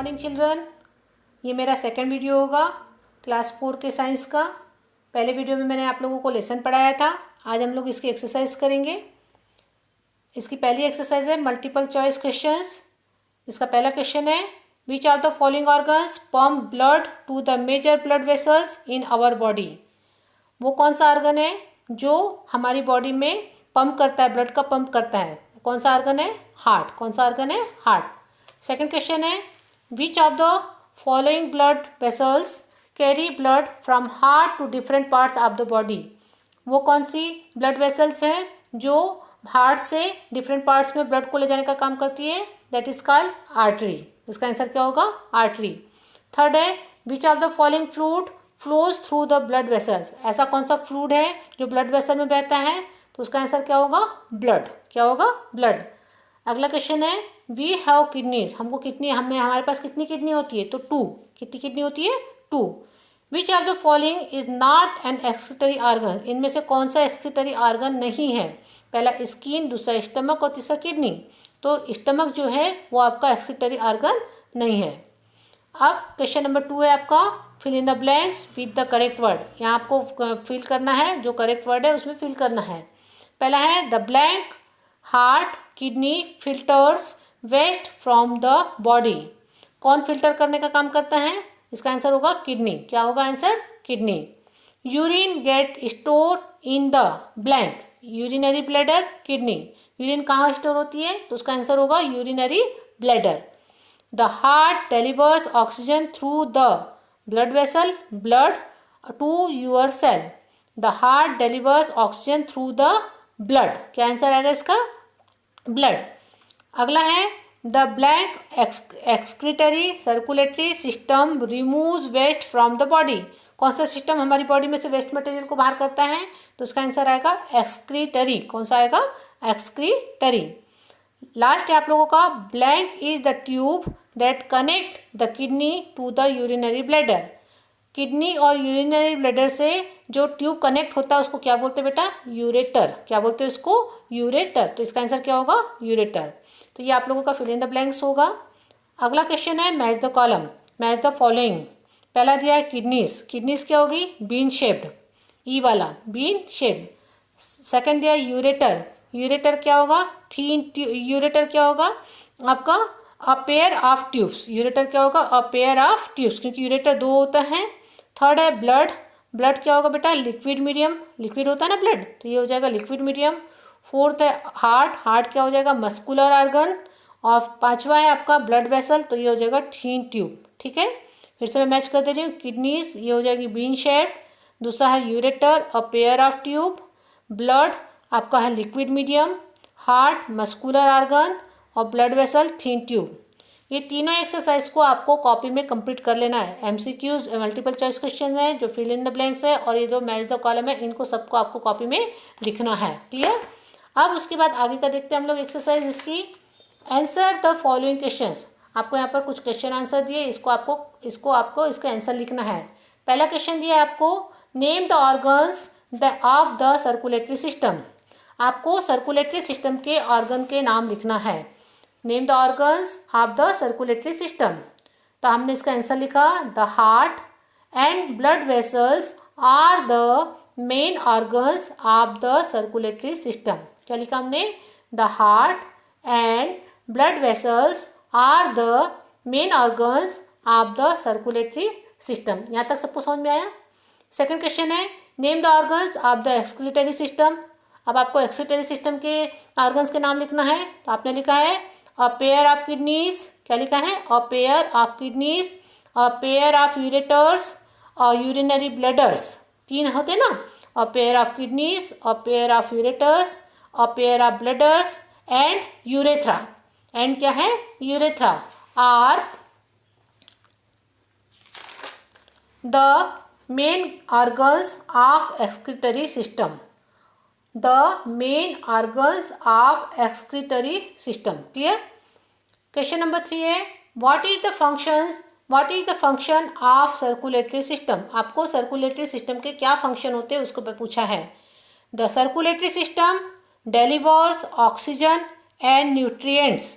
Morning children. ये मेरा second video होगा क्लास 4 के साइंस का। पहले वीडियो में मैंने आप लोगों को लेसन पढ़ाया था। आज हम लोग इसकी एक्सरसाइज करेंगे। इसकी पहली एक्सरसाइज है मल्टीपल चॉइस क्वेश्चंस। इसका पहला क्वेश्चन है which are the following organs pump blood to the major blood vessels in our body. वो कौन सा ऑर्गन है जो हमारी बॉडी में पंप करता है, ब्लड का पंप करता है। कौन सा ऑर्गन है? हार्ट। कौन सा ऑर्गन है? हार्ट। सेकंड क्वेश्चन है which of the following blood vessels carry blood from heart to different parts of the body. वो कौन सी ब्लड वेसल्स हैं जो हार्ट से डिफरेंट पार्ट्स में ब्लड को ले जाने का काम करती है? That is called artery. इसका आंसर क्या होगा? आर्टरी। थर्ड है which of the following fluid flows through the blood vessels. ऐसा कौन सा फ्लूइड है जो ब्लड वेसल में बहता है? तो उसका आंसर क्या होगा? ब्लड। क्या होगा? ब्लड। अगला क्वेश्चन है वी हैव किडनीज। हमको किडनी हमारे पास कितनी किडनी होती है? तो 2। कितनी किडनी होती है? 2। विच of the following is not an excretory organ. इनमें से कौन सा एक्सक्रीटरी ऑर्गन नहीं है? पहला स्किन, दूसरा स्टमक और तीसरा किडनी। तो स्टमक जो है वो आपका एक्सक्रीटरी ऑर्गन नहीं है। अब क्वेश्चन नंबर 2 है आपका fill in the blanks with the correct word. यहाँ आपको फिल करना है, जो करेक्ट वर्ड है उसमें फिल करना है। पहला है the blank heart kidney filters waste from the body. कौन फिल्टर करने का काम करता है? इसका आंसर होगा किडनी। क्या होगा answer? Kidney. Urine get store in the blank. Urinary bladder, kidney. Urine कहाँ स्टोर होती है? तो उसका आंसर होगा urinary bladder. The heart delivers oxygen through the blood vessel blood to your cell. The heart delivers oxygen through the blood. क्या answer आएगा इसका? Blood. अगला है the blank excretory circulatory system removes waste from the body. कौन सा system हमारी body में से वेस्ट मटेरियल को बाहर करता है? तो उसका आंसर आएगा एक्सक्रीटरी। कौन सा आएगा? एक्सक्रीटरी। लास्ट है आप लोगों का blank is the tube that connect the kidney to the urinary bladder. Kidney और यूरिनरी ब्लैडर से जो ट्यूब कनेक्ट होता है उसको क्या बोलते हैं बेटा? यूरेटर। क्या बोलते हैं उसको? यूरेटर। तो इसका आंसर क्या होगा? यूरेटर। तो ये आप लोगों का फिल इन द ब्लैंक्स होगा। अगला क्वेश्चन है match the column, match the following. पहला दिया है किडनीज। किडनीज क्या होगी? बीन शेप्ड, ई वाला बीन शेप्ड। सेकंड दिया है यूरेटर। यूरेटर क्या होगा? थीन। यूरेटर क्या होगा आपका? अ पेयर ऑफ ट्यूब्स। यूरेटर क्या होगा? अ पेयर ऑफ ट्यूब्स, क्योंकि यूरेटर 2 होता है। थर्ड है ब्लड। ब्लड क्या होगा बेटा? Liquid medium. लिक्विड होता है ना ब्लड, तो ये हो जाएगा लिक्विड मीडियम। फोर्थ है हार्ट। हार्ट क्या हो जाएगा? Muscular organ. और पांचवा है आपका ब्लड वेसल, तो ये हो जाएगा थीन ट्यूब। ठीक है, फिर से मैं मैच कर दे रही हूँ। किडनीज ये हो जाएगी बीन शेप। दूसरा है ureter a pair of tube. Blood आपका है liquid medium. Heart muscular organ और ब्लड वेसल थीन ट्यूब। ये तीनों एक्सरसाइज को आपको कॉपी में कंप्लीट कर लेना है। एमसीक्यूज मल्टीपल चॉइस क्वेश्चन है, जो फिल इन द ब्लैंक्स है, और ये जो मैच द कॉलम है, इनको सबको आपको कॉपी में लिखना है। क्लियर? अब उसके बाद आगे का देखते हैं हम लोग एक्सरसाइज इसकी। Answer the following questions. आपको यहाँ पर कुछ क्वेश्चन आंसर दिए, इसको आपको इसका आंसर लिखना है। पहला क्वेश्चन दिया है आपको name the organs of the circulatory system. आपको सर्कुलेटरी सिस्टम के ऑर्गन के नाम लिखना है। Name the organs of the circulatory system. तो हमने इसका आंसर लिखा the heart and blood vessels are the main organs of the circulatory system. क्या लिखा हमने? The heart and blood vessels are the main organs of the circulatory system. यहाँ तक सबको समझ में आया? सेकंड क्वेश्चन है name the organs of the excretory system. अब आपको एक्सक्रीटरी सिस्टम के ऑर्गन्स के नाम लिखना है। तो आपने लिखा है अ पेयर ऑफ किडनीज। क्या लिखा है? A pair of kidneys, a pair of ureters और यूरिनरी ब्लैडर्स। 3 होते ना? A pair of kidneys, a pair of ureters, a pair of bladders and urethra. And क्या है? Urethra are the main organs of excretory system. The main organs of excretory system. Clear? Question number 3 है what is the function of circulatory system. आपको circulatory system के क्या function होते हैं उसको पूछा है। The circulatory system delivers oxygen and nutrients.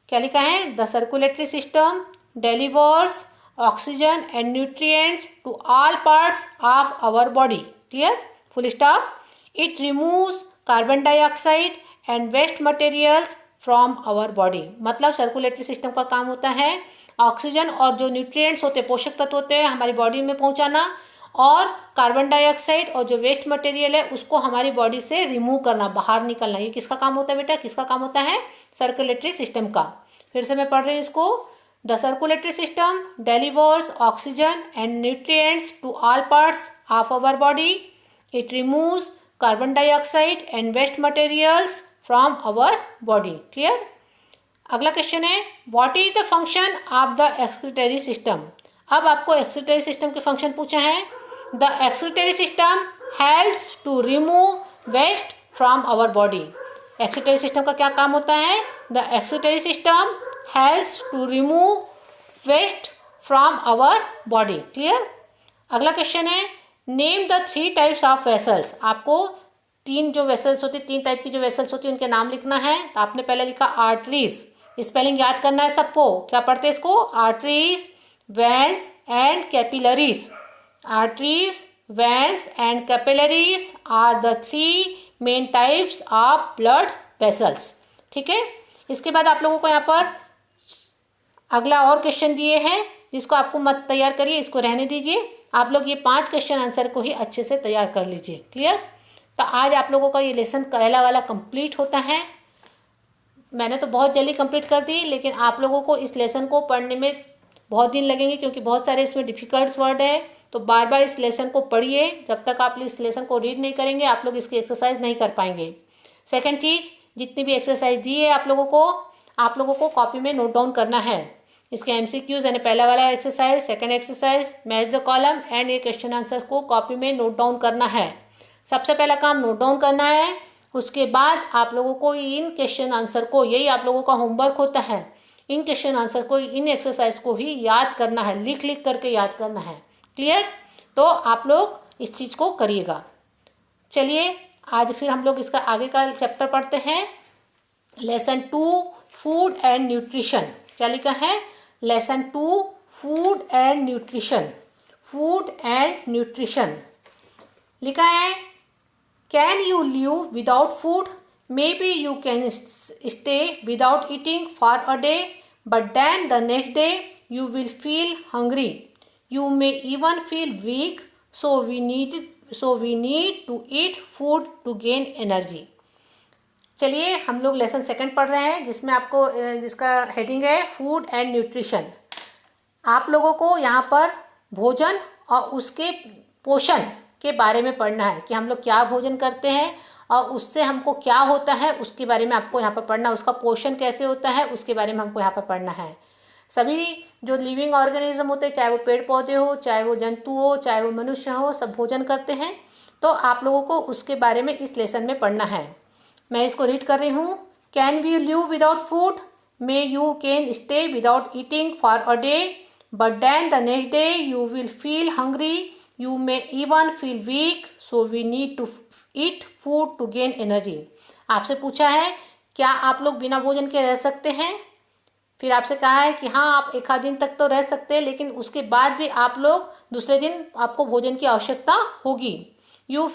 क्या लिखा है? The circulatory system delivers oxygen and nutrients to all parts of our body. Clear? Full stop. It removes carbon dioxide and waste materials from our body. मतलब circulatory system का काम होता है oxygen और जो न्यूट्रिएंट्स होते हैं, पोषक तत्व होते हैं, हमारी बॉडी में पहुंचाना, और कार्बन डाइऑक्साइड और जो वेस्ट मटेरियल है उसको हमारी बॉडी से रिमूव करना, बाहर निकलना. ये किसका काम होता है बेटा? किसका काम होता है? सर्कुलेटरी सिस्टम का. फिर से मैं पढ़ रही हूँ इसको. The circulatory system delivers oxygen and nutrients to all parts of our body. It removes carbon dioxide and waste materials from our body. Clear? अगला क्वेश्चन है what is the function of the excretory system. अब आपको excretory system के function पूछा है. The excretory system helps to remove waste from our body. Excretory system का क्या काम होता है? The excretory system helps to remove waste from our body. Clear? अगला क्वेश्चन है name the 3 types of vessels. आपको 3 जो वेसल्स होती है, 3 टाइप की जो वेसल्स होती है उनके नाम लिखना है. तो आपने पहले लिखा आर्टरीज. स्पेलिंग याद करना है सबको. क्या पढ़ते हैं इसको? Arteries, veins and capillaries. Arteries, veins and capillaries are the 3 main types of blood vessels. ठीक है? इसके बाद आप लोगों को यहाँ पर अगला और क्वेश्चन दिए हैं जिसको आपको मत तैयार करिए, इसको रहने दीजिए. आप लोग ये 5 क्वेश्चन आंसर को ही अच्छे से तैयार कर लीजिए. क्लियर? तो आज आप लोगों का ये लेसन पहला वाला कंप्लीट होता है. मैंने तो बहुत जल्दी कंप्लीट कर दी, लेकिन आप लोगों को इस लेसन को पढ़ने में बहुत दिन लगेंगे क्योंकि बहुत सारे इसमें डिफ़िकल्ट वर्ड है. तो बार बार इस लेसन को पढ़िए. जब तक आप इस लेसन को रीड नहीं करेंगे आप लोग इसकी एक्सरसाइज नहीं कर पाएंगे. सेकंड चीज़, जितनी भी एक्सरसाइज दी है आप लोगों को कॉपी में नोट डाउन करना है. इसके MCQs यानी पहला वाला exercise, second exercise, match the column and ये क्वेश्चन आंसर को कॉपी में नोट डाउन करना है. सबसे पहला काम नोट डाउन करना है. उसके बाद आप लोगों को इन क्वेश्चन आंसर को, यही आप लोगों का होमवर्क होता है, इन क्वेश्चन आंसर को, इन एक्सरसाइज को ही याद करना है, लिख लिख करके याद करना है. क्लियर? तो आप लोग इस चीज़ को करिएगा. चलिए आज फिर हम लोग इसका आगे का चैप्टर पढ़ते हैं. Lesson 2 food and nutrition. क्या लिखा है? Lesson 2 food and nutrition. Food and nutrition लिखा है. Can you live without food? Maybe you can stay without eating for a day, but then the next day you will feel hungry. You may even feel weak, so we need to eat food to gain energy. चलिए हम लोग lesson 2 पढ़ रहे हैं जिसका heading है food and nutrition. आप लोगों को यहाँ पर भोजन और उसके पोषण के बारे में पढ़ना है कि हम लोग क्या भोजन करते हैं और उससे हमको क्या होता है उसके बारे में आपको यहाँ पर पढ़ना है. उसका पोषण कैसे होता है उसके बारे में हमको यहाँ पर पढ़ना है. सभी जो लिविंग ऑर्गेनिज्म होते हैं, चाहे वो पेड़ पौधे हो, चाहे वो जंतु हो, चाहे वो मनुष्य हो, सब भोजन करते हैं. तो आप लोगों को उसके बारे में इस लेसन में पढ़ना है. मैं इसको रीड कर रही हूँ. Can we live without food? May you can stay without eating for a day, but then the next day you will feel hungry. You may even feel weak, so we need to eat food to gain energy. आपसे पूछा है क्या आप लोग बिना भोजन के रह सकते हैं? फिर आपसे कहा है कि हाँ आप 1 दिन तक तो रह सकते हैं, लेकिन उसके बाद भी आप लोग दूसरे दिन आपको भोजन की आवश्यकता होगी. यू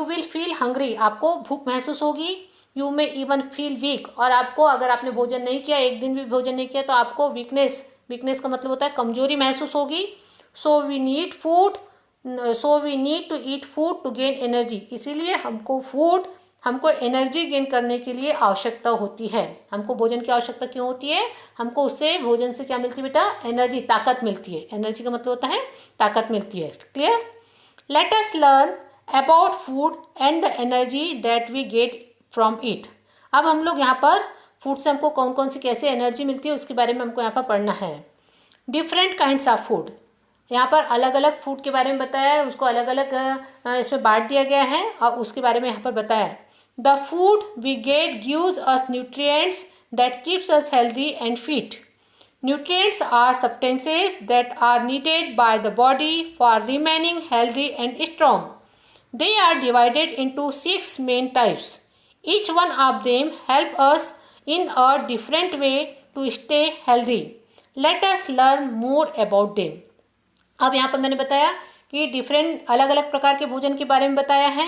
विल फील हंग्री, आपको भूख महसूस होगी. You may even feel weak, और आपको अगर आपने भोजन नहीं किया, 1 दिन भी भोजन नहीं किया, तो आपको वीकनेस का मतलब होता है कमजोरी महसूस होगी. So we need to eat food to gain energy. इसीलिए हमको एनर्जी गेन करने के लिए आवश्यकता होती है. हमको भोजन की आवश्यकता क्यों होती है? हमको उससे भोजन से क्या मिलती है बेटा? एनर्जी, ताकत मिलती है. एनर्जी का मतलब होता है ताकत मिलती है. Clear? Let us learn about food and the energy that we get from it. अब हम लोग यहाँ पर फूड से हमको कौन कौन सी कैसे एनर्जी मिलती है उसके बारे में हमको यहाँ पर पढ़ना है. Different kinds of food. यहाँ पर अलग अलग फूड के बारे में बताया है, उसको अलग अलग इसमें बांट दिया गया है और उसके बारे में यहाँ पर बताया है. The food we get gives us nutrients that keeps us healthy and fit. Nutrients are substances that are needed by the body for remaining healthy and strong. They are divided into 6 main types. Each one of them help us in a different way to stay healthy. Let us learn more about them. अब यहाँ पर मैंने बताया कि different अलग अलग प्रकार के भोजन के बारे में बताया है।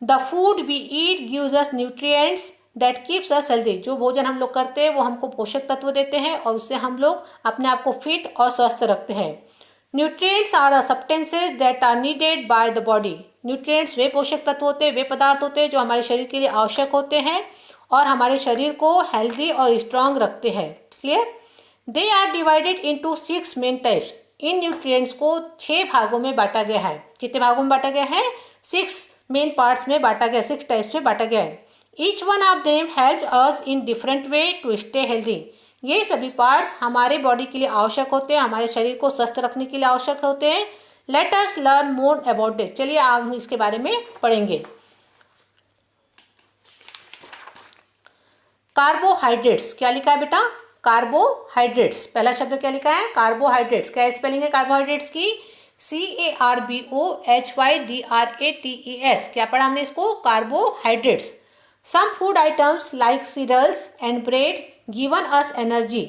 The food we eat gives us nutrients that keeps us healthy. जो भोजन हम लोग करते हैं वो हमको पोषक तत्व देते हैं और उससे हम लोग अपने आप को फिट और स्वस्थ रखते हैं। Nutrients are substances that are needed by the body. Nutrients वे पोषक तत्व होते हैं, वे पदार्थ होते हैं जो हमारे शरीर के लिए आवश्यक होते हैं और हमारे शरीर को हेल्दी और स्ट्रांग रखते हैं। Clear? They are divided into 6 main types. इन न्यूट्रिएंट्स को 6 भागों में बांटा गया है। कितने भागों में बांटा गया है? 6 मेन पार्ट्स में बांटा गया, 6 टाइप्स में बांटा गया है। Each one of them help us in different way to stay healthy. ये सभी पार्ट्स हमारे बॉडी के लिए आवश्यक होते हैं, हमारे शरीर को स्वस्थ रखने के लिए आवश्यक होते हैं। Late us learn more about this. चलिए आज हम इसके बारे में पढ़ेंगे। कार्बोहाइड्रेट्स, क्या लिखा है बेटा? कार्बोहाइड्रेट्स। पहला शब्द क्या लिखा है? कार्बोहाइड्रेट्स। क्या स्पेलिंग है कार्बोहाइड्रेट्स की? CARBOHYDRATES। क्या पढ़ा हमने इसको? Carbohydrates. Some food items like cereals and bread given us energy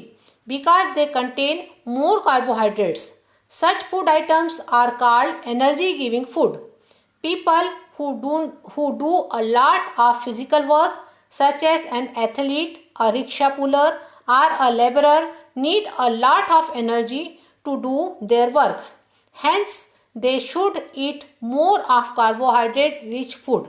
because they contain more carbohydrates. Such food items are called energy giving food. People who do a lot of physical work such as an athlete, a rickshaw puller or a laborer need a lot of energy to do their work. Hence, they should eat more of carbohydrate rich food.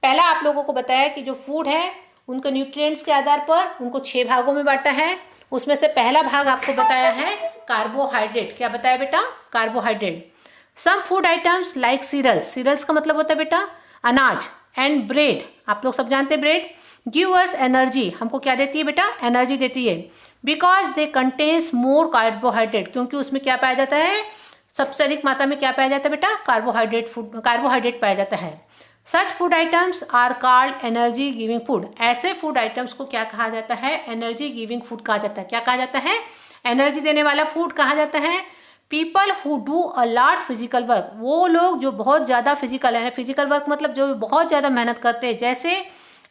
पहला आप लोगों को बताया कि जो food है उनको nutrients के आधार पर उनको 6 भागों में बांटा है। उसमें से पहला भाग आपको बताया है कार्बोहाइड्रेट। क्या बताया बेटा? Carbohydrate. Some food items like cereals. Cereals का मतलब होता है बेटा अनाज। एंड ब्रेड, आप लोग सब जानते हैं ब्रेड। गिव अस एनर्जी, हमको क्या देती है बेटा? एनर्जी देती है। Because they contains more carbohydrate, क्योंकि उसमें क्या पाया जाता है? सबसे अधिक मात्रा में क्या पाया जाता है बेटा? कार्बोहाइड्रेट पाया जाता है। Such food items are called energy giving food. ऐसे फूड आइटम्स को क्या कहा जाता है? एनर्जी गिविंग फूड कहा जाता है। क्या कहा जाता है? एनर्जी देने वाला फूड कहा जाता है। People who do a lot physical work, वो लोग जो बहुत ज़्यादा फिजिकल है, फिजिकल वर्क मतलब जो बहुत ज़्यादा मेहनत करते हैं, जैसे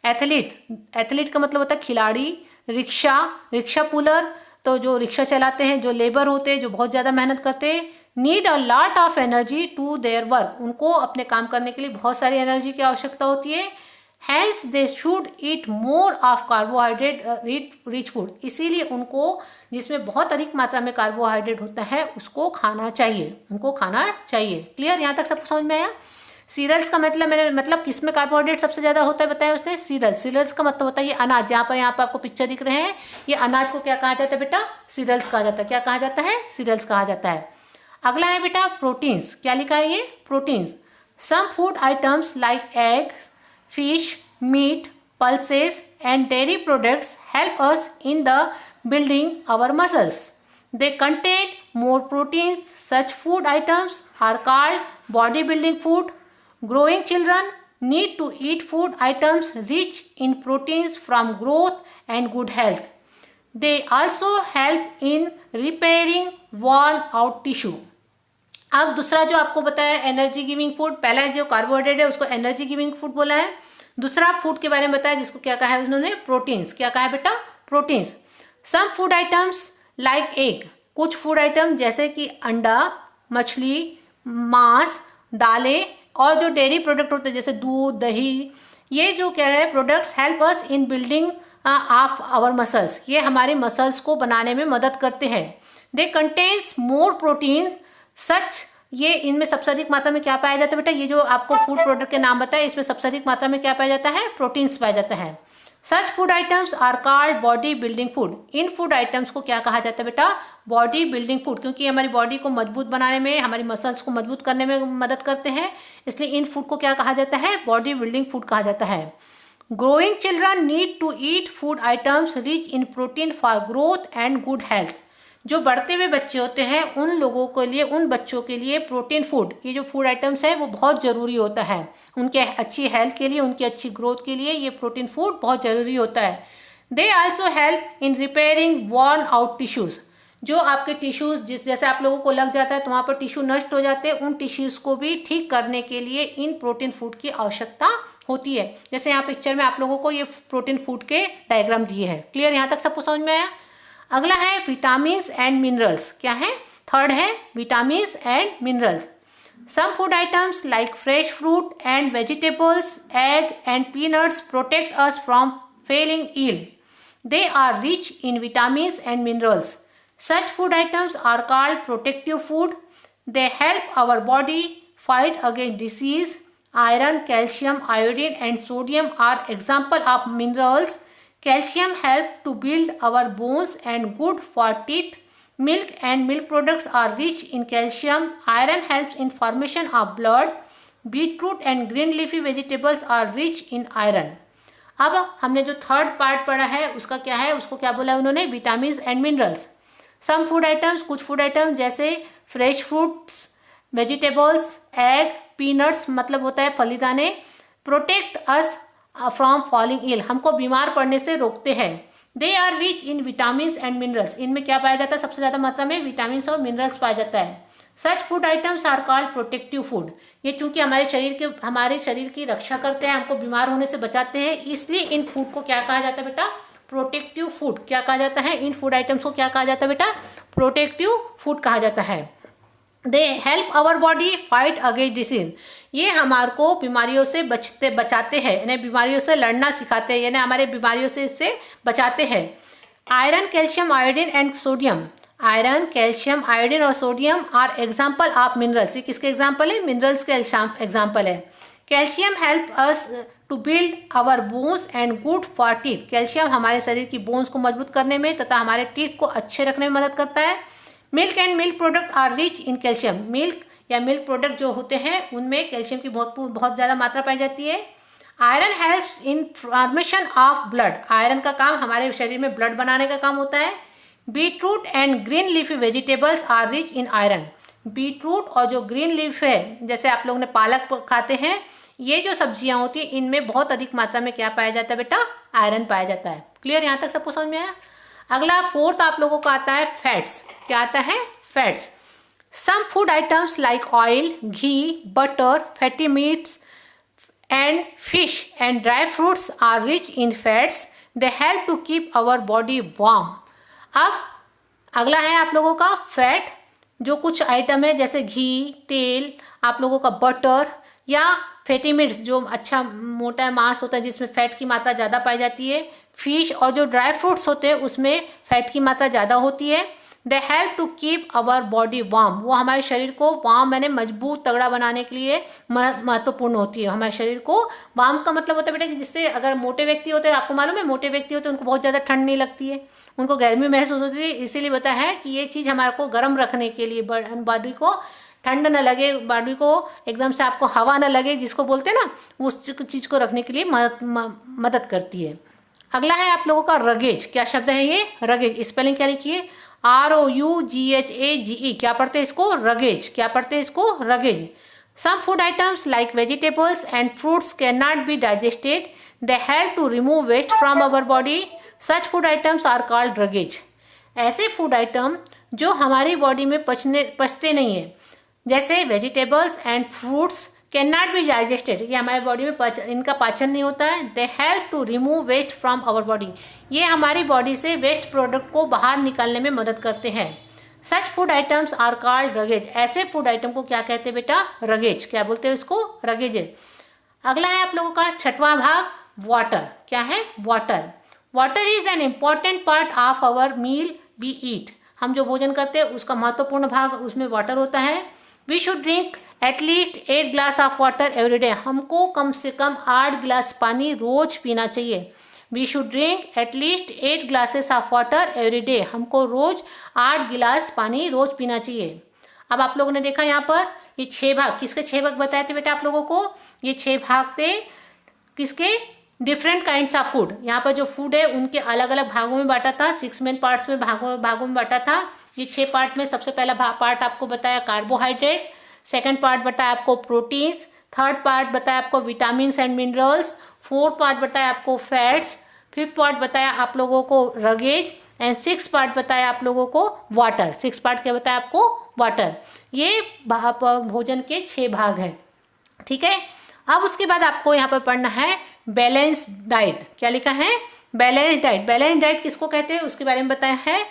एथलीट। एथलीट का मतलब होता है खिलाड़ी। रिक्शा पुलर, तो जो रिक्शा चलाते हैं, जो लेबर होते हैं, जो बहुत ज़्यादा मेहनत करते हैं। Need a lot of energy to their work, उनको अपने काम करने के लिए बहुत सारी एनर्जी की आवश्यकता होती है। Hence they should eat more of carbohydrate rich food, इसीलिए उनको जिसमें बहुत अधिक मात्रा में कार्बोहाइड्रेट होता है उसको खाना चाहिए, उनको खाना चाहिए। क्लियर? यहाँ तक सबको समझ में आया? सीरियल्स का मतलब किसमें कार्बोहाइड्रेट सबसे ज़्यादा होता है बताया उसने? सीरियल्स का मतलब होता है ये अनाज। यहाँ पर आपको पिक्चर दिख रहे हैं, ये अनाज को क्या कहा जाता है बेटा? सीरियल्स कहा जाता है। क्या कहा जाता है? सीरियल्स कहा जाता है। अगला है बेटा प्रोटीन्स। क्या लिखा है ये? Proteins. Some food items like eggs, fish, meat, pulses and dairy products help us in the building our muscles. They contain more proteins. Such food items are called body building food. Growing children need to eat food items rich in proteins from growth and good health. They also help in repairing worn out tissue. अब दूसरा जो आपको बताया energy giving food, पहला जो carbohydrate है उसको energy giving food बोला है। दूसरा फूड के बारे में बताया जिसको क्या कहा है उन्होंने? प्रोटीन्स। क्या कहा है बेटा? Proteins. Some food items like egg, कुछ फूड आइटम जैसे कि अंडा, मछली, मांस, दालें और जो डेयरी प्रोडक्ट होते हैं जैसे दूध, दही, ये जो क्या है products help us in building of our muscles, ये हमारे मसल्स को बनाने में मदद करते हैं। दे कंटेन्स मोर प्रोटीन। सच, ये इनमें सबसे अधिक मात्रा में क्या पाया जाता है बेटा? ये जो आपको फूड प्रोडक्ट के नाम बताए इसमें सबसे अधिक मात्रा में क्या पाया जाता है? प्रोटीन्स पाया जाता है। Such food items are called body building food. इन फूड आइटम्स को क्या कहा जाता है बेटा? बॉडी बिल्डिंग फूड, क्योंकि हमारी बॉडी को मजबूत बनाने में, हमारी मसल्स को मजबूत करने में मदद करते हैं, इसलिए इन फूड को क्या कहा जाता है? बॉडी बिल्डिंग फूड कहा जाता है। Growing children need to eat food items rich in protein for growth and good health. जो बढ़ते हुए बच्चे होते हैं उन लोगों के लिए, उन बच्चों के लिए प्रोटीन फूड, ये जो फूड आइटम्स है वो बहुत ज़रूरी होता है उनके अच्छी हेल्थ के लिए, उनकी अच्छी ग्रोथ के लिए ये प्रोटीन फूड बहुत ज़रूरी होता है। They also help in repairing worn out tissues. जो आपके टिश्यूज़ जैसे आप लोगों को लग जाता है तो वहाँ पर टिश्यू नष्ट हो जाते हैं, उन टिश्यूज़ को भी ठीक करने के लिए इन प्रोटीन फूड की आवश्यकता होती है। जैसे यहाँ पिक्चर में आप लोगों को ये प्रोटीन फूड के डायग्राम दिए हैं। क्लियर? यहाँ तक सबको समझ में आया? अगला है विटामिन्स एंड मिनरल्स। क्या है? थर्ड है vitamins and minerals. Some food items like fresh fruit and vegetables, egg and peanuts protect us from falling ill. They are rich in vitamins and minerals. Such food items are called protective food. They help our body fight against disease. Iron, calcium, iodine and sodium are example of minerals. Calcium help to build our bones and good for teeth. Milk and milk products are rich in calcium. Iron helps in formation of blood. Beetroot and green leafy vegetables are rich in iron. अब हमने जो third part पढ़ा है उसका क्या है, उसको क्या बोला उन्होंने? Vitamins and minerals. Some food items, कुछ फूड आइटम्स जैसे fresh fruits, vegetables, egg, peanuts मतलब होता है फलीदाने, protect us from falling ill, हमको बीमार पड़ने से रोकते हैं। They are rich in vitamins and minerals, इनमें क्या पाया जाता है? सबसे ज़्यादा मात्रा में विटामिन्स और मिनरल्स पाया जाता है। Such food items are called protective food, ये चूंकि हमारे शरीर की रक्षा करते हैं, हमको बीमार होने से बचाते हैं, इसलिए इन फूड को क्या कहा जाता है बेटा? Protective food. क्या कहा जाता है? इन फूड आइटम्स को क्या कहा जाता है बेटा? प्रोटेक्टिव फूड कहा जाता है। They help our body fight against disease, ये हमारे को बीमारियों से बचाते हैं, यानी बीमारियों से लड़ना सिखाते हैं, यानी हमारे बीमारियों से इससे बचाते हैं। Iron, calcium, iodine and sodium, iron, calcium, iodine और sodium are example of minerals, ये किसके एग्जाम्पल है? मिनरल्स के एग्जाम्पल है। Calcium help us to build our bones and good for teeth, calcium हमारे शरीर की बोन्स को मजबूत करने में तथा हमारे टीथ को अच्छे रखने में मदद करता है। Milk and milk product are rich in calcium, milk या मिल्क प्रोडक्ट जो होते हैं उनमें कैल्शियम की बहुत ज़्यादा मात्रा पाई जाती है। Iron helps in formation of blood, iron का काम हमारे शरीर में ब्लड बनाने का काम होता है। Beetroot and green leafy vegetables are rich in iron, beetroot और जो ग्रीन लीफ है, जैसे आप लोग ने पालक खाते हैं, ये जो सब्जियां होती हैं इनमें बहुत अधिक मात्रा में क्या पाया जाता है बेटा? आयरन पाया जाता है। क्लियर? यहाँ तक सबको समझ में आया? अगला फोर्थ आप लोगों का आता है फैट्स। क्या आता है? Fats. Some food items like oil, ghee, butter, fatty meats and fish and dry fruits are rich in fats. They help to keep our body warm. अब अगला है आप लोगों का फैट, जो कुछ आइटम है जैसे घी, तेल, आप लोगों का बटर या फैटी मीट्स जो अच्छा मोटा मांस होता है जिसमें फैट की मात्रा ज़्यादा पाई जाती है, फिश और जो ड्राई फ्रूट्स होते हैं उसमें फैट की मात्रा ज़्यादा होती है। They help to keep our body warm, वो हमारे शरीर को वार्म यानी मजबूत तगड़ा बनाने के लिए महत्वपूर्ण होती है। हमारे शरीर को वार्म का मतलब होता है बेटा कि जिससे अगर मोटे व्यक्ति होते हैं, आपको मालूम है मोटे व्यक्ति होते हैं उनको बहुत ज़्यादा ठंड नहीं लगती है, उनको गर्मी महसूस होती है, इसीलिए बताया है कि ये चीज़ हमारे को गर्म रखने के लिए, बॉडी को ठंड न लगे, बॉडी को एकदम से आपको हवा न लगे जिसको बोलते हैं ना, उस चीज़ को रखने के लिए मदद करती है। अगला है आप लोगों का रगेज। क्या शब्द है ये? रगेज। स्पेलिंग क्या लिखिए? ROUGHAGE। क्या पढ़ते हैं इसको? रगेज। क्या पढ़ते हैं इसको? Roughage. Some food items like vegetables and fruits can not be digested, they help to remove waste from our body. Such food items are called roughage. ऐसे फूड आइटम जो हमारी बॉडी में पचते नहीं है, जैसे vegetables and fruits can not be digested, ये हमारी body में इनका पाचन नहीं होता है। They help to remove waste from our body, ये हमारी बॉडी से वेस्ट प्रोडक्ट को बाहर निकालने में मदद करते हैं। Such food items are called roughage. ऐसे फूड आइटम को क्या कहते हैं बेटा? रगेज। क्या बोलते हैं इसको? रगेज। अगला है आप लोगों का छठवां भाग, वाटर। क्या है? Water. Water is an important part of our meal we eat, हम जो भोजन करते हैं उसका महत्वपूर्ण भाग उसमें वाटर होता है। We should drink at least 8 glass of water every day, हमको कम से कम 8 गिलास पानी रोज पीना चाहिए। We should drink at least 8 glasses of water every day, हमको रोज 8 गिलास पानी रोज पीना चाहिए। अब आप लोगों ने देखा यहाँ पर ये 6 भाग, किसके 6 भाग बताए थे बेटा आप लोगों को? ये 6 भाग थे किसके? Different kinds of food. यहाँ पर जो फूड है उनके अलग अलग भागों में बांटा था, 6 मेन पार्ट्स में भागों में बांटा था। ये 6 पार्ट में सबसे पहला पार्ट आपको बताया कार्बोहाइड्रेट, सेकंड पार्ट बताया आपको प्रोटीन्स, थर्ड पार्ट बताया आपको vitamins and minerals, fourth part बताया आपको फैट्स, फिफ्थ पार्ट बताया आप लोगों को रगेज एंड 6 पार्ट बताया आप लोगों को वाटर। 6 पार्ट क्या बताया आपको? वाटर। ये भोजन के 6 भाग हैं। ठीक है, अब उसके बाद आपको यहाँ पर पढ़ना है बैलेंस डाइट। क्या लिखा है? Balance diet. बैलेंस डाइट किसको कहते हैं उसके बारे में बताया है।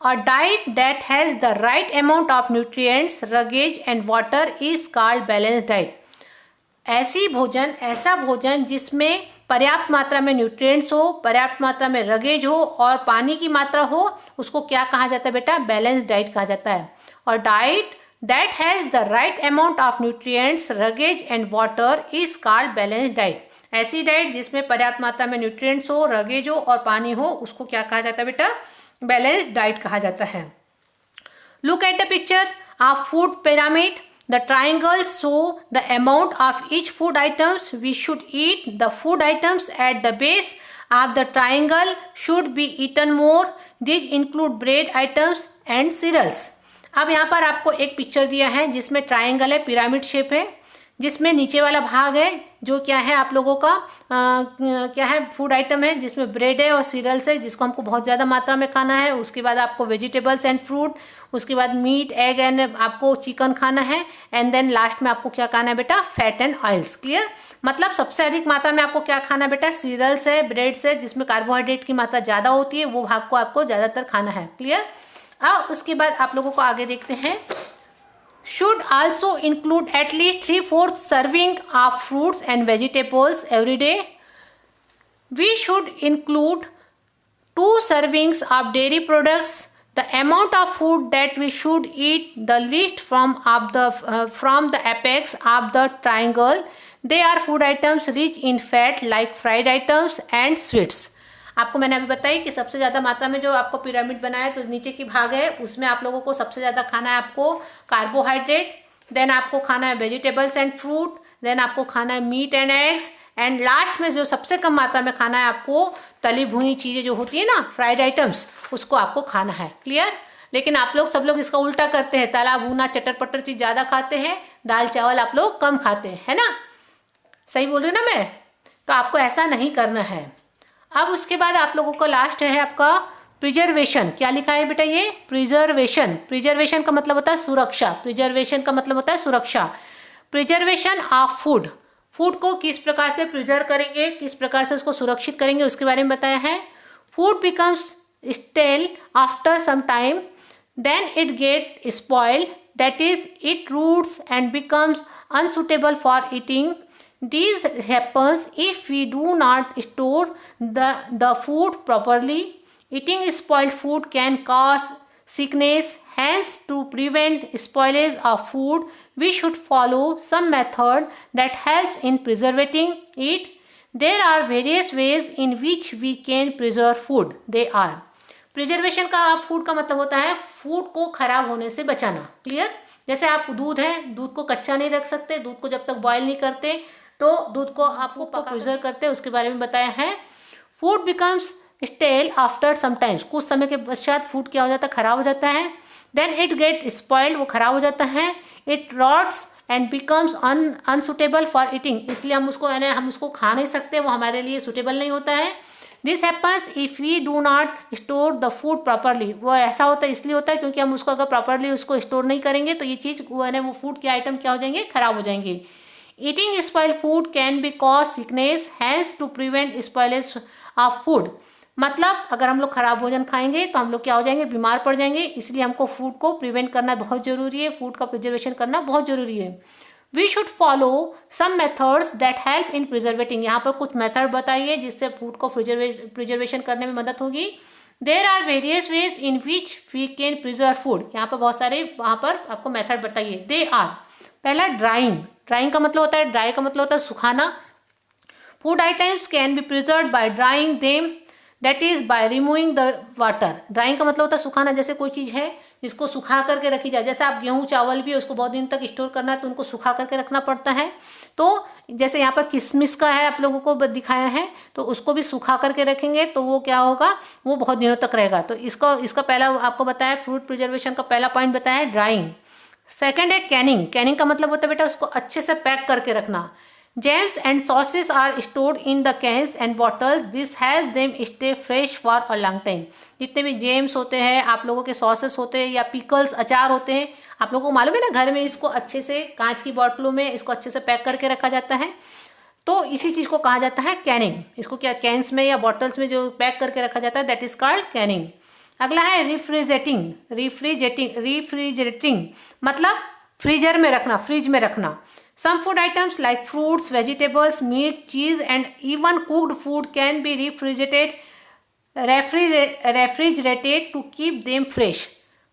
A diet that has the right amount of nutrients, ruggage and water is called balanced diet. ऐसा भोजन जिसमें पर्याप्त मात्रा में न्यूट्रिएंट्स हो, पर्याप्त मात्रा में रगेज हो और पानी की मात्रा हो, उसको क्या कहा जाता है बेटा? बैलेंस्ड डाइट कहा जाता है। और diet that has the right amount of nutrients, roughage and water is called balanced diet. ऐसी डाइट जिसमें पर्याप्त मात्रा में न्यूट्रिएंट्स हो, रगेज हो और पानी हो, उसको क्या कहा जाता है बेटा? बैलेंस्ड डाइट कहा जाता है। Look at the picture of food pyramid. The triangles show the amount of each food items we should eat. The food items at the base of the triangle should be eaten more. These include bread items and cereals. अब यहाँ पर आपको एक picture दिया है जिसमें triangle है, pyramid shape है, जिसमें नीचे वाला भाग है जो क्या है आप लोगों का क्या है? फूड आइटम है, जिसमें ब्रेड है और सीरियल्स है जिसको हमको बहुत ज़्यादा मात्रा में खाना है। उसके बाद आपको वेजिटेबल्स एंड फ्रूट, उसके बाद मीट, एग एंड आपको चिकन खाना है, एंड देन लास्ट में आपको क्या खाना है बेटा? Fat and oils. क्लियर? मतलब सबसे अधिक मात्रा में आपको क्या खाना है बेटा? सीरियल्स है, ब्रेड्स है, जिसमें कार्बोहाइड्रेट की मात्रा ज़्यादा होती है, वो भाग को आपको ज़्यादातर खाना है। क्लियर? अब उसके बाद आप लोगों को आगे देखते हैं। Should also include at least 3/4 serving of fruits and vegetables every day. We should include 2 servings of dairy products. The amount of food that we should eat the least from the apex of the triangle. They are food items rich in fat like fried items and sweets. आपको मैंने अभी बताया कि सबसे ज़्यादा मात्रा में जो आपको पिरामिड बनाया है तो नीचे की भाग है, उसमें आप लोगों को सबसे ज़्यादा खाना है आपको कार्बोहाइड्रेट, देन आपको खाना है वेजिटेबल्स एंड फ्रूट, देन आपको खाना है meat and eggs, and last में जो सबसे कम मात्रा में खाना है आपको तली भुनी चीज़ें जो होती है ना, फ्राइड आइटम्स, उसको आपको खाना है। क्लियर? लेकिन आप लोग सब लोग इसका उल्टा करते हैं, तला भुना चटर पटर चीज़ ज़्यादा खाते हैं, दाल चावल आप लोग कम खाते हैं, है ना? सही बोल रही हूँ ना मैं? तो आपको ऐसा नहीं करना है। अब उसके बाद आप लोगों को लास्ट है आपका प्रिजर्वेशन। क्या लिखा है बेटा? ये प्रिजर्वेशन। प्रिजर्वेशन का मतलब होता है सुरक्षा। प्रिजर्वेशन का मतलब होता है सुरक्षा। Preservation of food. फूड को किस प्रकार से प्रिजर्व करेंगे, किस प्रकार से उसको सुरक्षित करेंगे, उसके बारे में बताया है। Food becomes stale after some time, then it get spoil, that is it rots and becomes unsuitable for eating. This happens if we do not store the food properly. Eating spoiled food can cause sickness. Hence, to prevent spoilage of food, we should follow some method that helps in preserving it. There are various ways in which we can preserve food. They are preservation का food का मतलब होता है food को खराब होने से बचाना। क्लियर? जैसे आप दूध है, दूध को कच्चा नहीं रख सकते, दूध को जब तक बॉयल नहीं करते तो दूध को आपको प्रिजर्व करते हैं, उसके बारे में बताया है। Food becomes stale after sometimes, कुछ समय के पश्चात फूड क्या हो जाता है? खराब हो जाता है। देन इट गेट स्पॉइल्ड, वो खराब हो जाता है। It rots and becomes unsuitable for eating, इसलिए हम उसको खा नहीं सकते, वो हमारे लिए सुटेबल नहीं होता है। This happens if we do not store the food properly, वो ऐसा होता है इसलिए होता है क्योंकि हम उसको अगर प्रॉपरली उसको स्टोर नहीं करेंगे तो ये चीज़ वो फूड के आइटम क्या हो जाएंगे? खराब हो जाएंगे। Eating spoiled food can be cause sickness. Hence, to prevent spoilage of food, मतलब अगर हम लोग खराब भोजन खाएंगे तो हम लोग क्या हो जाएंगे? बीमार पड़ जाएंगे। इसलिए हमको फूड को प्रिवेंट करना बहुत ज़रूरी है, फूड का प्रिजर्वेशन करना बहुत ज़रूरी है। We should follow some methods that help in preservating, यहाँ पर कुछ मेथड बताइए जिससे फूड को प्रिजर्वेशन करने में मदद होगी। There are various ways in which we can preserve food, यहाँ पर बहुत सारे वहाँ पर आपको मेथड बताइए। दे आर, पहला ड्राइंग। ड्राइंग का मतलब होता है, ड्राई का मतलब होता है सुखाना। Food items can be preserve by drying them, that is by removing the water. Drying का मतलब होता है सुखाना, जैसे कोई चीज़ है जिसको सुखा करके रखी जाए, जैसे आप गेहूँ चावल भी उसको बहुत दिन तक स्टोर करना है तो उनको सुखा करके रखना पड़ता है। तो जैसे यहाँ पर किशमिश का है आप लोगों को दिखाया है, तो उसको भी सुखा करके रखेंगे तो वो क्या होगा? वो बहुत दिनों तक रहेगा। तो इसका पहला आपको बताया, फ्रूट प्रिजर्वेशन का पहला पॉइंट बताया है ड्राइंग। सेकेंड है कैनिंग। कैनिंग का मतलब होता है बेटा उसको अच्छे से पैक करके रखना। Jams and sauces are stored in the cans and bottles, this help them stay fresh for a long time. जितने भी जेम्स होते हैं, आप लोगों के सॉसेस होते हैं या पिकल्स अचार होते हैं, आप लोगों को मालूम है ना, घर में इसको अच्छे से कांच की बॉटलों में इसको अच्छे से पैक करके रखा जाता है। तो इसी चीज़ को कहा जाता है कैनिंग। इसको क्या कैंस में या बॉटल्स में जो पैक करके रखा जाता है दैट इज कॉल्ड कैनिंग। अगला है रिफ्रिजरेटिंग मतलब फ्रीजर में रखना, फ्रिज में रखना। Some food items like fruits, vegetables, meat, cheese and even cooked food can be refrigerated to keep them fresh.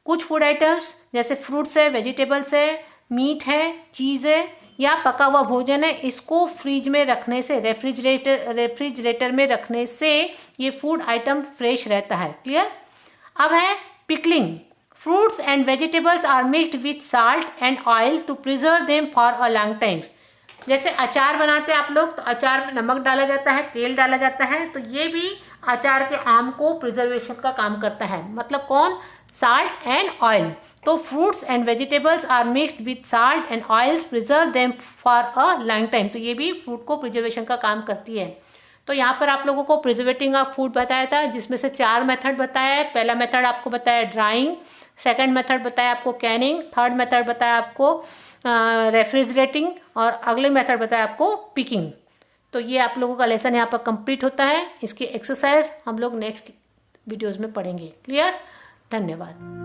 कुछ फूड आइटम्स जैसे फ्रूट्स है, वेजिटेबल्स है, मीट है, चीज़ है या पका हुआ भोजन है, इसको फ्रिज में रखने से, रेफ्रिजरेटर में रखने से ये फूड आइटम फ्रेश रहता है। क्लियर। अब है pickling. Fruits and vegetables are mixed with salt and oil to preserve them for a long time. जैसे अचार बनाते हैं आप लोग, तो अचार में नमक डाला जाता है, तेल डाला जाता है, तो ये भी अचार के आम को प्रिजर्वेशन का काम करता है। मतलब कौन? Salt and oil. तो fruits and vegetables are mixed with salt and oils preserve them for a long time. तो ये भी फूड को प्रिजर्वेशन का काम करती है। तो यहाँ पर आप लोगों को प्रिजर्वेटिंग ऑफ फूड बताया था, जिसमें से 4 मेथड बताया है। पहला मेथड आपको बताया ड्राइंग, सेकंड मेथड बताया आपको कैनिंग, थर्ड मेथड बताया आपको रेफ्रिजरेटिंग और अगले मेथड बताया आपको पिकिंग। तो ये आप लोगों का लेसन यहाँ पर कंप्लीट होता है। इसकी एक्सरसाइज हम लोग नेक्स्ट वीडियोज़ में पढ़ेंगे। क्लियर। धन्यवाद।